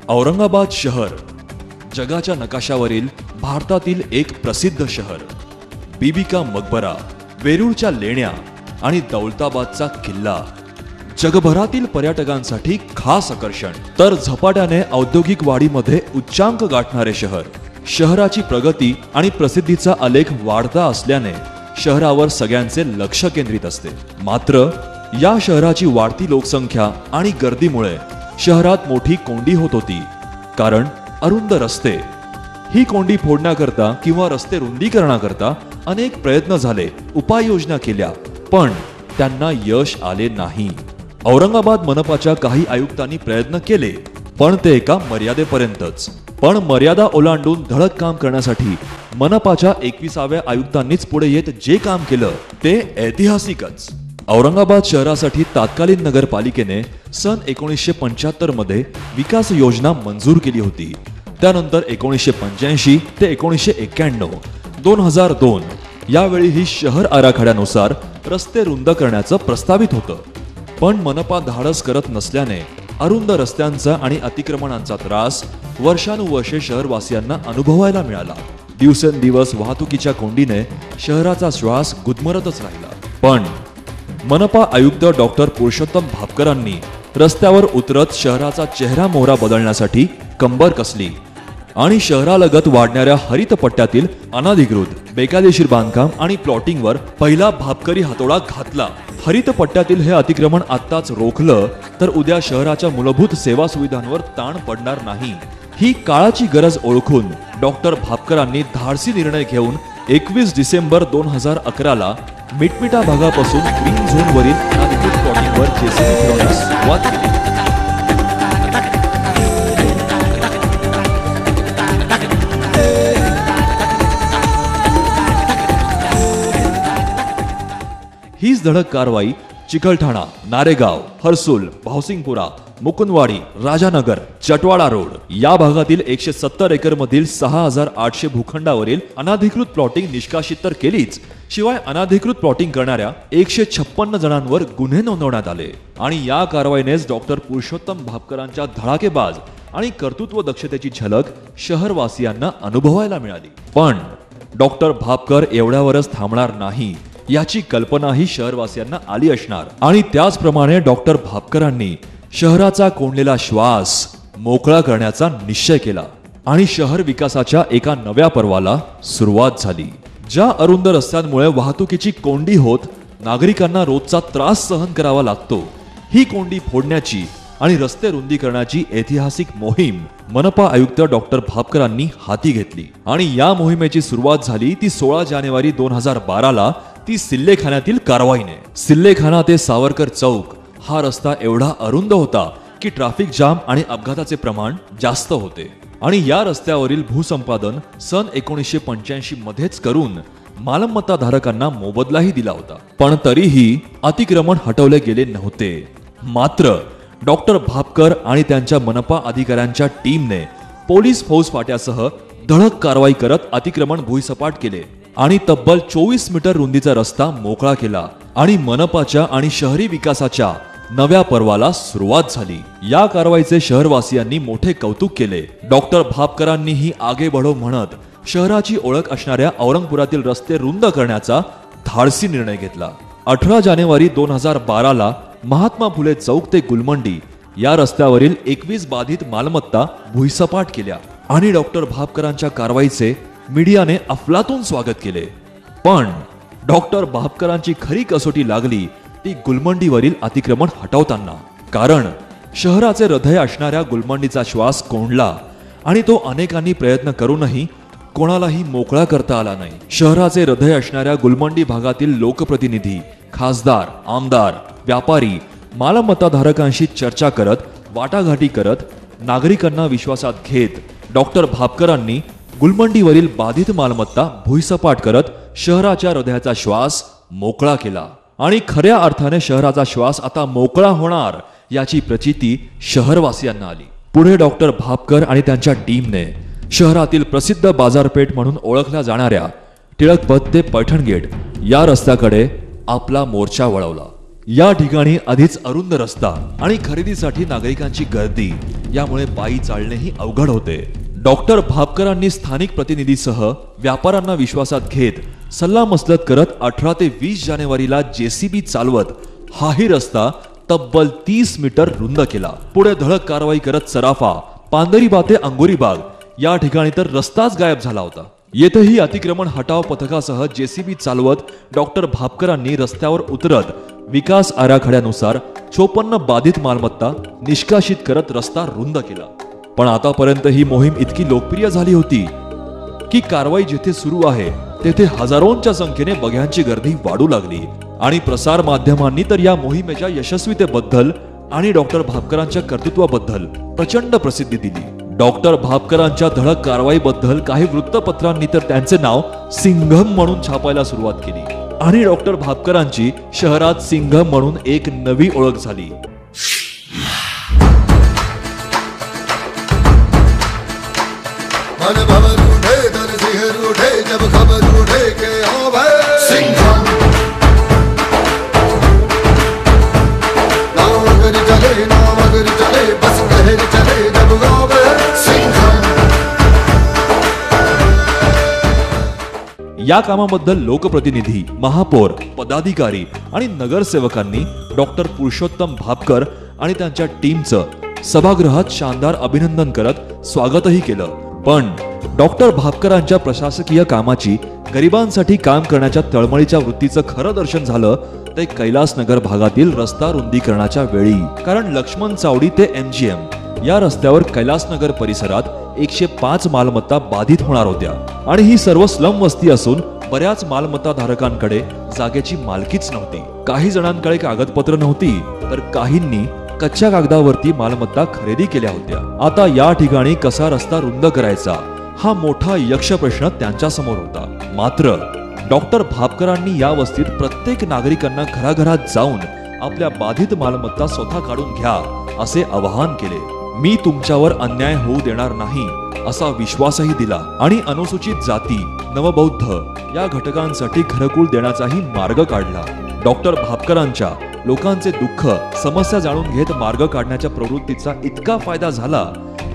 औरंगाबाद शहर जगाच्या नकाशावरील भारतातील एक प्रसिद्ध शहर. बीबी का मकबरा, वेरूळच्या लेण्या आणि दौलताबादचा किल्ला जगभरातील पर्यटकांसाठी खास आकर्षण. तर झपाट्याने औद्योगिक वाढीमध्ये उच्चांक गाठणारे शहर. शहराची प्रगती आणि प्रसिद्धीचा आलेख वाढता असल्याने शहरावर सगळ्यांचे लक्ष केंद्रित असते. मात्र या शहराची वाढती लोकसंख्या आणि गर्दीमुळे शहरात मोठी कोंडी होत होती. कारण अरुंद रस्ते. ही कोंडी फोडण्याकरता किंवा रस्ते रुंदीकरणाकरता अनेक प्रयत्न झाले, उपाययोजना केल्या, पण त्यांना यश आले नाही. औरंगाबाद मनपाच्या काही आयुक्तांनी प्रयत्न केले, पण ते एका मर्यादेपर्यंतच. पण मर्यादा ओलांडून धडक काम करण्यासाठी मनपाच्या 21व्या आयुक्तांनीच पुढे येत जे काम केलं ते ऐतिहासिकच. औरंगाबाद शहरासाठी तात्कालीन नगरपालिकेने सन 1975 मध्ये विकास योजना मंजूर केली होती. त्यानंतर 1985 ते 1991, 2002 यावेळी ही शहर आराखड्यानुसार रस्ते रुंद करण्याचं प्रस्तावित होतं. पण मनपा धाडस करत नसल्याने अरुंद रस्त्यांचा आणि अतिक्रमणांचा त्रास वर्षानुवर्षे शहरवासियांना अनुभवायला मिळाला. दिवसेंदिवस वाहतुकीच्या कोंडीने शहराचा श्वास गुदमरतच राहिला. पण मनपा आयुक्त डॉक्टर पुरुषोत्तम भापकरांनी रस्त्यावर उतरत शहराचा चेहरा मोहरा बदलण्यासाठी कंबर कसली आणि शहरालगत वाढणाऱ्या हरित पट्ट्यातील अनधिकृत, बेकायदेशीर बांधकाम आणि प्लॉटिंगवर पहिला भापकरी हातोडा घातला. हरित पट्ट्यातील हे अतिक्रमण आत्ताच रोखलं तर उद्या शहराच्या मूलभूत सेवा सुविधांवर ताण पडणार नाही. ही काळाची गरज ओळखून डॉक्टर भापकरांनी धाडसी निर्णय घेऊन 21 डिसेंबर 2011 मिटमिटा भागापासून ग्रीन झोन वरील अनधिकृत प्लॉटिंगवर जेसीबी फिरवण्यास सुरुवात केली. हीच धडक कारवाई चिकलठाणा, नारेगाव, हर्सुल, भावसिंगपुरा, मुकुंदवाडी, राजानगर, चटवाडा रोड या भागातील 170 एकर मधील 6800 भूखंडावरील अनधिकृत प्लॉटिंग निष्कासित तर केलीच, शिवाय अनधिकृत प्लॉटिंग करणाऱ्या 156 जणांवर गुन्हे नोंदवण्यात आले. आणि या कारवाईनेच डॉक्टर पुरुषोत्तम भापकरांच्या धडाकेबाज आणि कर्तृत्व दक्षतेची झलक शहरवासियांना अनुभवायला मिळाली. पण डॉक्टर भापकर एवढ्यावरच थांबणार नाही याची कल्पनाही शहरवासियांना आली असणार. आणि त्याचप्रमाणे डॉक्टर भापकरांनी शहराचा कोंडलेला श्वास मोकळा करण्याचा निश्चय केला आणि शहर विकासाच्या एका नव्या पर्वाला सुरुवात झाली. ज्या अरुंद रस्त्यांमुळे वाहतुकीची कोंडी होत नागरिकांना रोजचा त्रास सहन करावा लागतो, ही कोंडी फोडण्याची आणि रस्ते रुंदीकरणाची ऐतिहासिक मोहीम मनपा आयुक्त डॉक्टर भापकरांनी हाती घेतली. आणि या मोहिमेची सुरुवात झाली ती 16 जानेवारी 2012 ती सिल्लेखान्यातील कारवाईने. सिल्लेखाना ते सावरकर चौक हा रस्ता एवढा अरुंद होता की ट्रॅफिक जाम आणि अपघाताचे प्रमाण जास्त होते. आणि या रस्त्यावरील भूसंपादन सन 1985 मध्येच करून मालमत्ता धारकांना मोबदलाही दिला होता. पण तरीही अतिक्रमण हटवले गेले नव्हते. मात्र डॉक्टर भापकर आणि त्यांच्या मनपा अधिकाऱ्यांच्या टीमने पोलीस फौजफाट्यासह धडक कारवाई करत अतिक्रमण भुईसपाट केले आणि तब्बल 24 मीटर रुंदीचा रस्ता मोकळा केला. आणि मनपाच्या आणि शहरी विकासाच्या नव्या पर्वाला सुरुवात झाली. या कारवाईचे शहरवासियांनी मोठे कौतुक केले. डॉक्टर भापकरांनीही आगे बढो म्हणत शहराची ओळख असणाऱ्या औरंगपुरातील रस्ते रुंद करण्याचा धाडसी निर्णय घेतला. 18 जानेवारी 2012 महात्मा फुले चौक ते गुलमंडी या रस्त्यावरील 21 बाधित मालमत्ता भुईसपाट केल्या आणि डॉक्टर भापकरांच्या कारवाईचे मीडियाने अफलातून स्वागत केले. पण डॉक्टर भापकरांची खरी कसोटी लागली ती गुलमंडीवरील अतिक्रमण हटवताना. कारण शहराचे हृदय असणाऱ्या गुलमंडीचा श्वास कोंडला आणि तो अनेकांनी प्रयत्न करूनही कोणालाही मोकळा करता आला नाही. शहराचे हृदय असणाऱ्या गुलमंडी भागातील लोकप्रतिनिधी, खासदार, आमदार, व्यापारी, मालमत्ताधारकांशी चर्चा करत, वाटाघाटी करत, नागरिकांना विश्वासात घेत डॉक्टर भापकरांनी गुलमंडीवरील बाधित मालमत्ता भुईसपाट करत शहराच्या हृदयाचा श्वास मोकळा केला. आणि खऱ्या अर्थाने शहराचा श्वास आता मोकळा होणार याची प्रचिती शहरवासियांना आली. पुढे डॉक्टर भापकर आणि त्यांच्या टीमने शहरातील प्रसिद्ध बाजारपेठ म्हणून ओळखल्या जाणाऱ्या टिळकपथ ते पैठण गेट या रस्त्याकडे आपला मोर्चा वळवला. या ठिकाणी आधीच अरुंद रस्ता आणि खरेदीसाठी नागरिकांची गर्दी, यामुळे पायी चालणेही अवघड होते. डॉक्टर भापकरांनी स्थानिक प्रतिनिधीसह व्यापाऱ्यांना विश्वासात घेत सल्लामसलत करत 18 ते 20 जानेवारीला जेसीबी चालवत हाही रस्ता तब्बल 30 मीटर रुंद केला. पुढे धडक कारवाई करत सराफा, पांदरीबाग ते अंगोरीबाग या ठिकाणी तर रस्ताच गायब झाला होता. येथेही अतिक्रमण हटाव पथकासह जेसीबी चालवत डॉक्टर भापकरांनी रस्त्यावर उतरत विकास आराखड्यानुसार 54 बाधित मालमत्ता निष्कासित करत रस्ता रुंद केला. पण आतापर्यंत ही मोहीम इतकी लोकप्रिय झाली होती की कारवाई जिथे सुरू आहे तेथे हजारोंच्या संख्येने बघ्यांची गर्दी वाढू लागली. आणि प्रसार माध्यमांनी तर या मोहिमेच्या यशस्वीतेबद्दल आणि डॉक्टर भापकरांच्या कर्तृत्वाबद्दल प्रचंड प्रसिद्धी दिली. डॉक्टर भापकरांच्या धडक कारवाईबद्दल काही वृत्तपत्रांनी तर त्यांचे नाव सिंघम म्हणून छापायला सुरुवात केली आणि डॉक्टर भापकरांची शहरात सिंघम म्हणून एक नवी ओळख झाली. मन भवर उठे दर सिहर उठे जब खबर उठे के ओ भाई सिंघम नाव अगर चले बस कहर चले जब ओ भाई सिंघम. या कामाबद्दल लोकप्रतिनिधी, महापौर, पदाधिकारी आणि नगरसेवकांनी डॉक्टर पुरुषोत्तम भापकर आणि त्यांच्या टीमचं सभागृहात शानदार अभिनंदन करत स्वागतही केलं. पण डॉक्टर भापकरांच्या प्रशासकीय कामाची, गरिबांसाठी काम करण्याच्या तळमळीच्या वृत्तीचं खरं दर्शन झालं ते कैलासनगर भागातील रस्ता रुंदीकरणाच्या वेळी. कारण लक्ष्मण चावडी ते MGM या रस्त्यावर कैलासनगर परिसरात 105 मालमत्ता बाधित होणार होत्या आणि ही सर्व स्लम वस्ती असून बऱ्याच मालमत्ता धारकांकडे जागेची मालकीच नव्हती. काही जणांकडे कागदपत्र नव्हती तर काहींनी कच्च्या कागदावरती मालमत्ता खरेदी केल्या होत्या. आता या ठिकाणी कसा रस्ता रुंद करायचा हा मोठा यक्ष प्रश्न त्यांच्या समोर होता. मात्र डॉक्टर भापकरांनी या वस्तीत प्रत्येक नागरिकांना घराघरात जाऊन आपल्या बाधित मालमत्ता स्वतः काढून घ्या असे आवाहन केले. मी तुमच्यावर अन्याय होऊ देणार नाही असा विश्वासही दिला आणि अनुसूचित जाती, नवबौद्ध या घटकांसाठी घरकुल देण्याचाही मार्ग काढला. डॉक्टर भापकरांच्या लोकांचे दुःख, समस्या जाणून घेत मार्ग काढण्याच्या प्रवृत्तीचा इतका फायदा झाला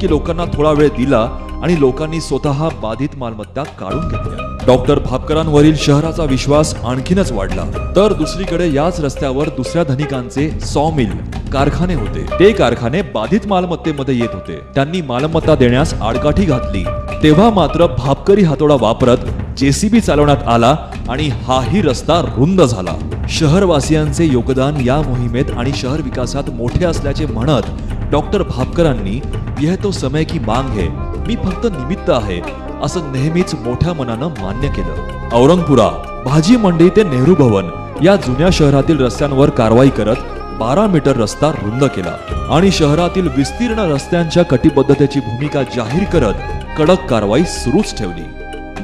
की लोकांना थोडा वेळ दिला आणि लोकांनी स्वतः बाधित मालमत्ता काढून घेतल्या. डॉक्टर भापकरांवरील शहराचा विश्वास आणखीनच वाढला. तर दुसरीकडे याच रस्त्यावर दुसऱ्या धनिकांचे सॉमिल कारखाने होते. ते कारखाने बाधित मालमत्तेमध्ये येत होते. त्यांनी मालमत्ता देण्यास आडकाठी घातली. तेव्हा मात्र भापकरी हातोडा वापरत जेसीबी चालवण्यात आला आणि हाही रस्ता रुंद झाला. शहरवासियांचे योगदान या मोहिमेत आणि शहर विकासात मोठे असल्याचे म्हणत डॉक्टर भापकरांनी यह तो समय की मांग है, मी फक्त निमित्त आहे असं नेहमीच मोठ्या मनानं मान्य केलं. औरंगपुरा, भाजी मंडी ते नेहरू भवन या जुन्या शहरातील रस्त्यांवर कारवाई करत 12 मीटर रस्ता रुंद केला आणि शहरातील विस्तीर्ण रस्त्यांच्या कटिबद्धतेची भूमिका जाहीर करत कडक कारवाई सुरूच ठेवली.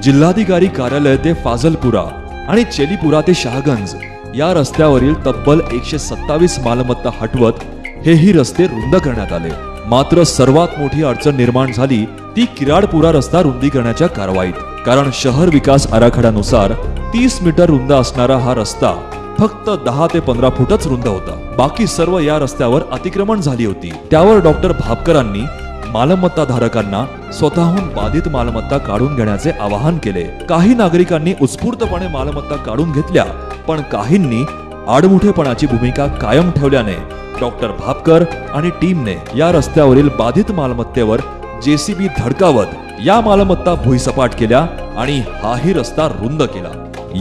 जिल्हाधिकारी कार्यालय ते फाजलपुरा आणि चेलीपुरा ते शहागंज या रस्त्यावरील तब्बल 127 मालमत्ता हटवत हेही रस्ते रुंद करण्यात आले. मात्र सर्वात मोठी अडचण निर्माण झाली ती किराडपुरा रस्ता रुंदीकरणाच्या कारवाईत. कारण शहर विकास आराखड्यानुसार 30 मीटर रुंद असणारा हा रस्ता फक्त 10 ते 15 फूटच रुंद होता. बाकी सर्व या रस्त्यावर अतिक्रमण झाली होती. त्यावर डॉक्टर भापकरांनी मालमत्ता धारकांना स्वतःहून बाधित मालमत्ता काढून घेण्याचे आवाहन केले. काही नागरिकांनी उत्स्फूर्तपणे मालमत्ता काढून घेतल्या, पण काहींनी आडमुठेपणाची भूमिका कायम ठेवल्याने डॉक्टर भापकर आणि टीमने या रस्त्यावरील बाधित मालमत्तेवर जेसीबी धडकावत या मालमत्ता भुईसपाट केल्या आणि हाही रस्ता रुंद केला।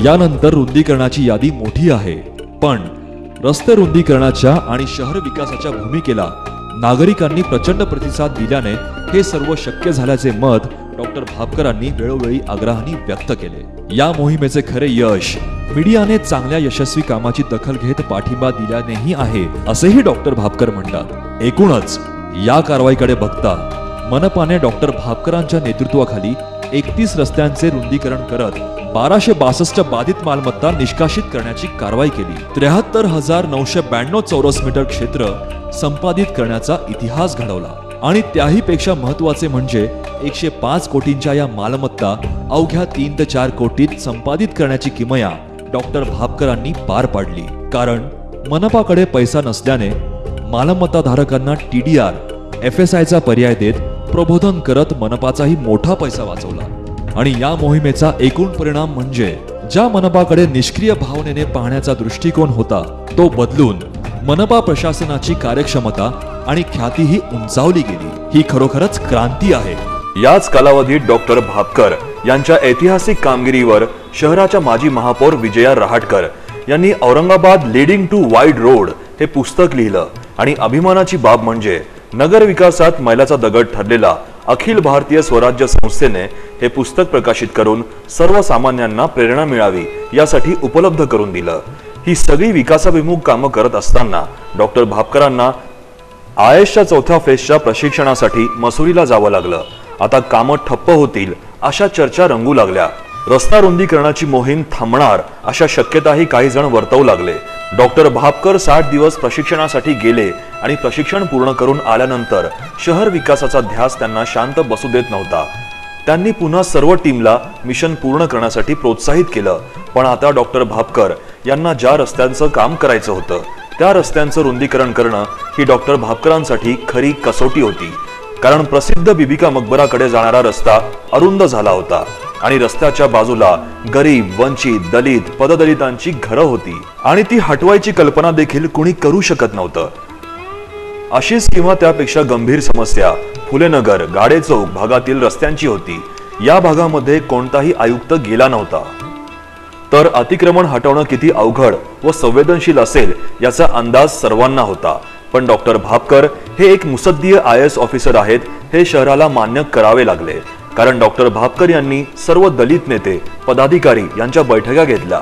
यानंतर रुंदीकरणाची यादी मोठी आहे, पण रस्ते रुंदीकरणाच्या आणि शहर विकासाच्या भूमिकेला नागरिकांनी प्रचंड प्रतिसाद दिल्याने हे सर्व शक्य झाल्याचे मत डॉक्टर भापकरांनी वेळोवेळी आग्रहाने व्यक्त केले। या मोहिमेचे खरे यश मीडियाने चांगल्या यशस्वी कामाची दखल घेत पाठिंबा दिल्यानेही आहे, असेही डॉक्टर भापकर म्हणतात। एकूणच या कारवाईकडे बघता मनपाने डॉक्टर भापकरांच्या नेतृत्वाखाली 31 रस्त्यांचे रुंदीकरण करत 1262 बाधित मालमत्ता निष्कासित करण्याची कारवाई केली। 73,992 चौरस मीटर क्षेत्र संपादित करण्याचा इतिहास घडवला आणि त्याही पेक्षा महत्वाचे म्हणजे 105 कोटींच्या या मालमत्ता अवघ्या 3 ते 4 कोटीत संपादित करण्याची किमया डॉक्टर भापकरांनी पार पाडली। कारण मनपाकडे पैसा नसल्याने मालमत्ता धारकांना TDR, FSIचा पर्याय देत प्रबोधन करत मनपाचाही मोठा पैसा वाचवला। आणि या मोहिमेचा एकूण परिणाम म्हणजे ज्या मनपाकडे निष्क्रिय भावनेने पाहण्याचा दृष्टिकोन होता तो बदलून मनपा प्रशासनाची कार्यक्षमता आणि ख्यातीही उंचावली गेली। ही खरोखरच क्रांती आहे। याच कालावधीत डॉक्टर भापकर यांच्या ऐतिहासिक कामगिरीवर शहराच्या माजी महापौर विजया रहाटकर यांनी Aurangabad leading to wide road हे पुस्तक लिहिलं आणि अभिमानाची बाब म्हणजे नगर विकासात मैलाचा दगड ठरलेला अखिल भारतीय स्वराज्य संस्थेने हे पुस्तक प्रकाशित करून सर्वसामान्यांना प्रेरणा मिळावी यासाठी उपलब्ध करून दिलं। ही सगळी विकासाभिमुख कामं करत असताना डॉक्टर भापकरांना आयएसच्या 4थ्या फेजच्या प्रशिक्षणासाठी मसुरीला जावं लागलं। आता कामं ठप्प होतील अशा चर्चा रंगू लागल्या। रस्ता रुंदीकरणाची मोहीम थांबणार अशा शक्यताही काही जण वर्तवू लागले। डॉक्टर भापकर 60 दिवस प्रशिक्षणासाठी गेले आणि प्रशिक्षण पूर्ण करून आल्यानंतर शहर विकासाचा ध्यास त्यांना शांत बसू देत नव्हता। त्यांनी पुन्हा सर्व टीमला मिशन पूर्ण करण्यासाठी प्रोत्साहित केलं। पण आता डॉक्टर भापकर यांना ज्या रस्त्यांचं काम करायचं होतं त्या रस्त्यांचं रुंदीकरण करणं ही डॉक्टर भापकरांसाठी खरी कसोटी होती। कारण प्रसिद्ध बीबिका मकबराकडे जाणारा रस्ता अरुंद झाला होता आणि रस्त्याच्या बाजूला गरीब, वंचित, दलित, पददलितांची घरं होती आणि ती हटवायची कल्पना देखील कुणी करू शकत नव्हतं। अशीच किंवा त्यापेक्षा गंभीर समस्या फुलेनगर, गाडे चौक भागातील रस्त्यांची होती। या भागामध्ये कोणताही आयुक्त गेला नव्हता, तर अतिक्रमण हटवणं किती अवघड व संवेदनशील असेल याचा अंदाज सर्वांना होता। पण डॉक्टर भापकर हे एक मुसद्दीय IAS ऑफिसर आहेत हे शहराला मान्य करावे लागले। कारण डॉक्टर भापकर यांनी सर्व दलित नेते, पदाधिकारी यांच्या बैठका घेतल्या,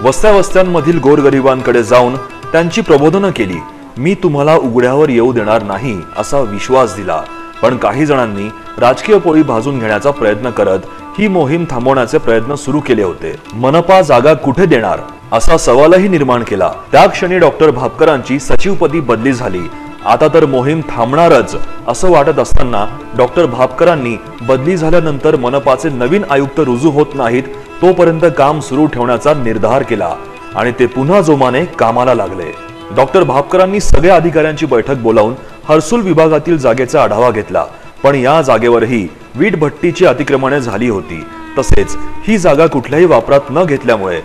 वस्त्यांमधील गोरगरिबांकडे जाऊन त्यांची प्रबोधनं केली। मी तुम्हाला उघड्यावर येऊ देणार नाही असा विश्वास दिला। पण काही जणांनी राजकीय पोळी भाजून घेण्याचा प्रयत्न करत ही मोहीम थांबवण्याचे प्रयत्न सुरू केले होते। मनपा जागा कुठे देणार असा सवालही निर्माण केला। त्या क्षणी डॉक्टर भापकरांची सचिवपदी बदली झाली। आता तर मोहीम थांबणारच असं वाटत असताना डॉक्टर भापकरांनी बदली झाल्यानंतर मनपाचे नवीन आयुक्त रुजू होत नाहीत तोपर्यंत काम सुरू ठेवण्याचा निर्धार केला आणि ते पुन्हा जोमाने कामाला लागले। डॉक्टर भापकरांनी सगळ्या अधिकाऱ्यांची बैठक बोलावून हर्सुल विभागातील जागेचा आढावा घेतला। पण या जागेवरही वीटभट्टीची अतिक्रमणे झाली होती। तसेच ही जागा कुठल्याही वापरात न घेतल्यामुळे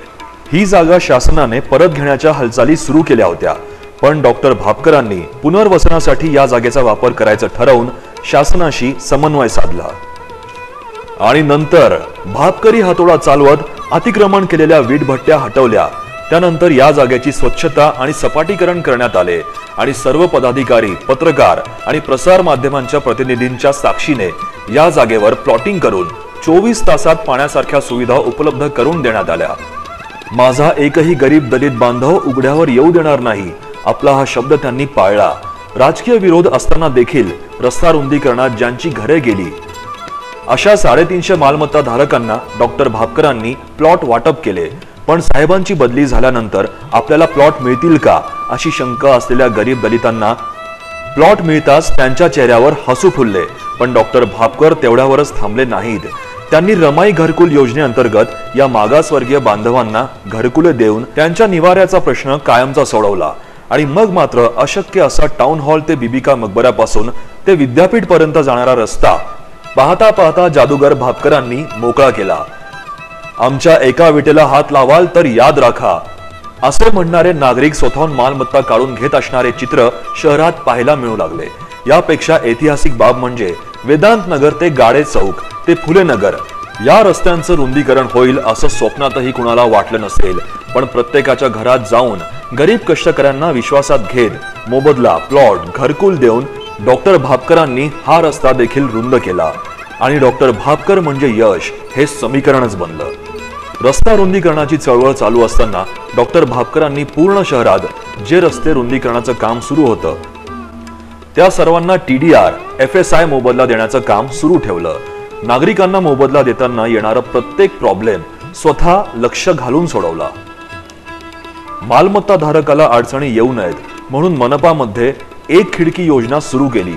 ही जागा शासनाने परत घेण्याच्या हालचाली सुरू केल्या होत्या। पण डॉक्टर भापकरांनी पुनर्वसनासाठी या जागेचा वापर करायचं ठरवून शासनाशी समन्वय साधला आणि नंतर भापकरी हातोडा चालवत अतिक्रमण केलेल्या वीटभट्ट्या हटवल्या। त्यानंतर या जागेची स्वच्छता आणि सपाटीकरण करण्यात आले आणि सर्व पदाधिकारी, पत्रकार आणि प्रसार माध्यमांच्या प्रतिनिधींच्या साक्षीने या जागेवर प्लॉटिंग करून 24 तासात पाण्यासारख्या सुविधा उपलब्ध करून देण्यात आल्या। माझा एकही गरीब दलित बांधव उघड्यावर येऊ देणार नाही आपला हा शब्द त्यांनी पाळला। राजकीय विरोध असताना देखील रस्ता रुंदीकरणात ज्यांची घरे गेली अशा 350 मालमत्ता धारकांना डॉक्टर भापकरांनी प्लॉट वाटप केले। पण साहेबांची बदली झाल्यानंतर आपल्याला प्लॉट मिळतील का अशी शंका असलेल्या गरीब दलितांना प्लॉट मिळताच त्यांच्या चेहऱ्यावर हसू फुलले। पण डॉक्टर भापकर तेवढ्यावरच थांबले नाहीत। त्यांनी रमाई घरकुल योजनेअंतर्गत या मागासवर्गीय बांधवांना घरकुले देऊन त्यांच्या निवाऱ्याचा प्रश्न कायमचा सोडवला आणि मग मात्र अशक्य असा टाउन हॉल ते बीबिका मकबऱ्यापासून ते विद्यापीठ पर्यंत जाणारा रस्ता पाहता पाहता जादूगर भापकरांनी मोकळा केला। आमच्या एका विटेला हात लावाल तर याद राखा असे म्हणणारे नागरिक स्वतःहून मालमत्ता काढून घेत असणारे चित्र शहरात पाहायला मिळू लागले. यापेक्षा ऐतिहासिक बाब म्हणजे वेदांत नगर ते गाडे चौक ते फुले नगर या रस्त्यांचं रुंदीकरण होईल असं स्वप्नातही कुणाला वाटलं नसेल. पण प्रत्येकाच्या घरात जाऊन गरीब कष्टकऱ्यांना विश्वासात घेत मोबदला प्लॉट घरकुल देऊन डॉक्टर भापकरांनी हा रस्ता देखील रुंद केला आणि डॉक्टर भापकर म्हणजे यश हे समीकरणच बनलं. रस्ता रुंदीकरणाची चळवळ चालू असताना डॉक्टर भापकरांनी पूर्ण शहरात जे रस्ते रुंदीकरणाचं काम सुरू होतं त्या सर्वांना TDR FSI मोबदला देण्याचं काम सुरू ठेवलं. नागरिकांना मोबदला देताना येणारा प्रत्येक प्रॉब्लेम स्वतः लक्ष घालून सोडवला. मालमत्ता धारकाला अडचणी येऊ नयेत म्हणून मनपामध्ये एक खिडकी योजना सुरू केली.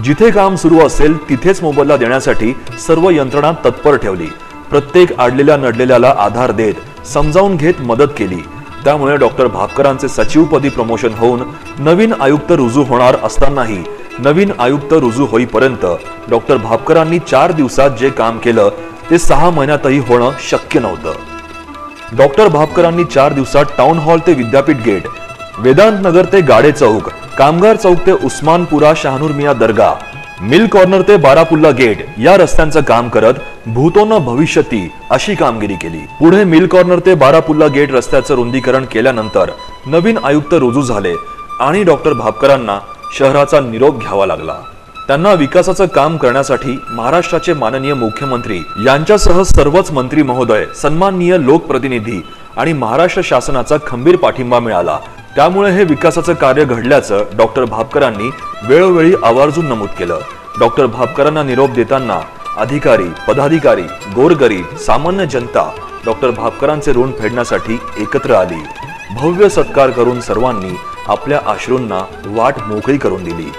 जिथे काम सुरू असेल तिथेच मोबदला देण्यासाठी सर्व यंत्रणा तत्पर ठेवली. प्रत्येक आडलेल्या नडलेल्याला आधार देत समजावून घेत मदत केली. त्यामुळे डॉक्टर भापकरांचे सचिवपदी प्रमोशन होऊन नवीन आयुक्त रुजू होणार असतानाही नवीन आयुक्त रुजू होईपर्यंत डॉक्टर भापकरांनी 4 दिवसात जे काम केलं ते 6 महिन्यातही होणं शक्य नव्हतं. डॉक्टर भापकरांनी 4 दिवसात टाउन हॉल ते विद्यापीठ गेट, वेदांत नगर ते गाडे चौक, कामगार चौक ते उस्मानपुरा शहानूर मिया दर्गा, मिल कॉर्नर ते बारापुल्ला गेट या रस्त्यांचं काम करत भूतोन भविष्यती अशी कामगिरी केली. पुढे मिल कॉर्नर ते बारापुल्ला गेट रस्त्याचं रुंदीकरण केल्यानंतर नवीन आयुक्त रुजू झाले आणि डॉक्टर भापकरांना शहराचा निरोप घ्यावा लागला. त्यांना विकासाचं काम करण्यासाठी महाराष्ट्राचे माननीय मुख्यमंत्री यांच्यासह सर्वच मंत्री महोदय, सन्माननीय लोकप्रतिनिधी आणि महाराष्ट्र शासनाचा खंबीर पाठिंबा मिळाला. त्यामुळे हे विकासाचं कार्य घडल्याचं डॉक्टर भापकरांनी वेळोवेळी आवर्जून नमूद केलं. डॉक्टर भापकरांना निरोप देताना अधिकारी, पदाधिकारी, गोरगरीब, सामान्य जनता डॉक्टर भापकरांचे ऋण फेडण्यासाठी एकत्र आली. भव्य सत्कार करून सर्वांनी आपल्या अश्रूंना वाट मोकळी करून दिली.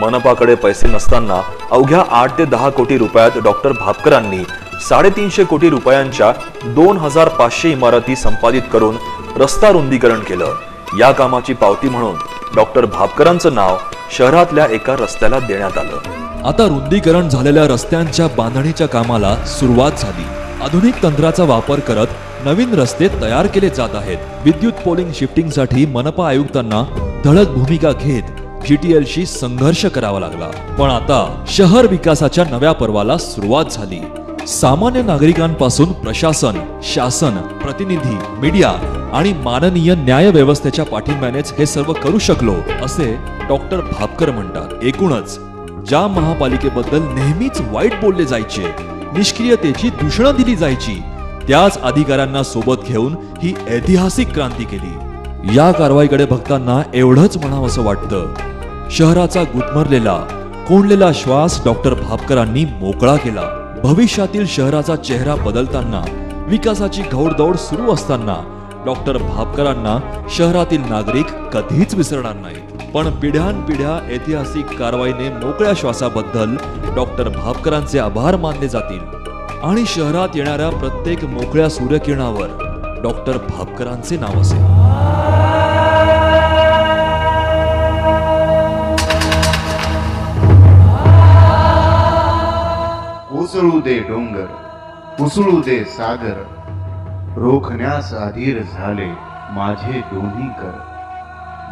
मनपाकडे पैसे नसताना अवघ्या 8 ते 10 कोटी रुपयात डॉक्टर भापकरांनी 350 कोटी रुपयांच्या 2500 इमारती संपादित करून रस्ता रुंदीकरण केलं. या कामाची पावती म्हणून डॉक्टर भापकरांचं नाव शहरातल्या एका रस्त्याला देण्यात आलं. आता रुंदीकरण झालेल्या रस्त्यांच्या बांधणीच्या कामाला सुरुवात झाली. आधुनिक तंत्राचा वापर करत नवीन रस्ते तयार केले जात आहेत. विद्युत पोलिंग शिफ्टिंगसाठी मनपा आयुक्तांना धडक भूमिका घेत GTLशी संघर्ष करावा लागला. पण आता शहर विकासाच्या नव्या पर्वाला सुरुवात झाली. सामान्य नागरिकांपासून प्रशासन, शासन, प्रतिनिधी, मीडिया आणि माननीय न्याय व्यवस्थेच्या पाठिंब्यानेच हे सर्व करू शकलो असे डॉक्टर भापकर म्हणतात. एकूणच ज्या महापालिकेबद्दल नेहमीच वाईट बोलले जायचे, निष्क्रियतेची दूषणं दिली जायची, त्याच अधिकाऱ्यांना सोबत घेऊन ही ऐतिहासिक क्रांती केली. या कारवाईकडे बघताना एवढंच म्हणावंसं वाटतं, शहराचा गुदमरलेला कोंडलेला श्वास डॉक्टर भापकरांनी मोकळा केला. भविष्यातील शहराचा चेहरा बदलताना, विकासाची घौडदौड सुरू असताना डॉक्टर भापकरांना शहरातील नागरिक कधीच विसरणार नाहीत. पण पिढ्यानपिढ्या ऐतिहासिक कारवाईने मोकळ्या श्वासाबद्दल डॉक्टर भापकरांचे आभार मानले जातील आणि शहरात येणाऱ्या प्रत्येक मोकळ्या सूर्यकिरणावर डॉक्टर भापकरांचे नाव असेल. उसळू दे डोंगर, उसळू दे सागर, रोखण्यास अधीर झाले माझे दोन्ही कर.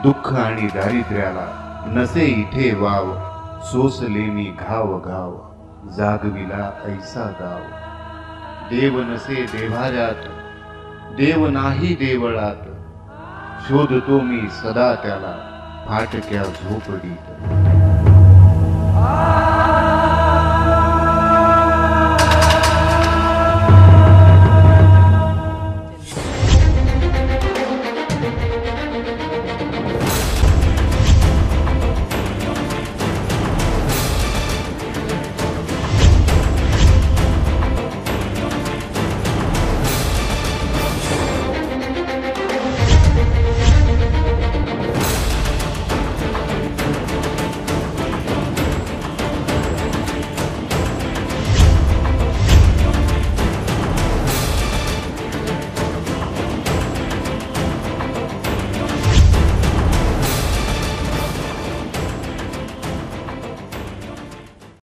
दुःख आणि दारिद्र्याला नसे इथे वाव, सोसले मी घाव घाव, जागविला ऐसा गाव. देव नसे देव्हाऱ्यात, देव नाही देवळात, शोधतो मी सदा त्याला फाटक्या झोपडीत.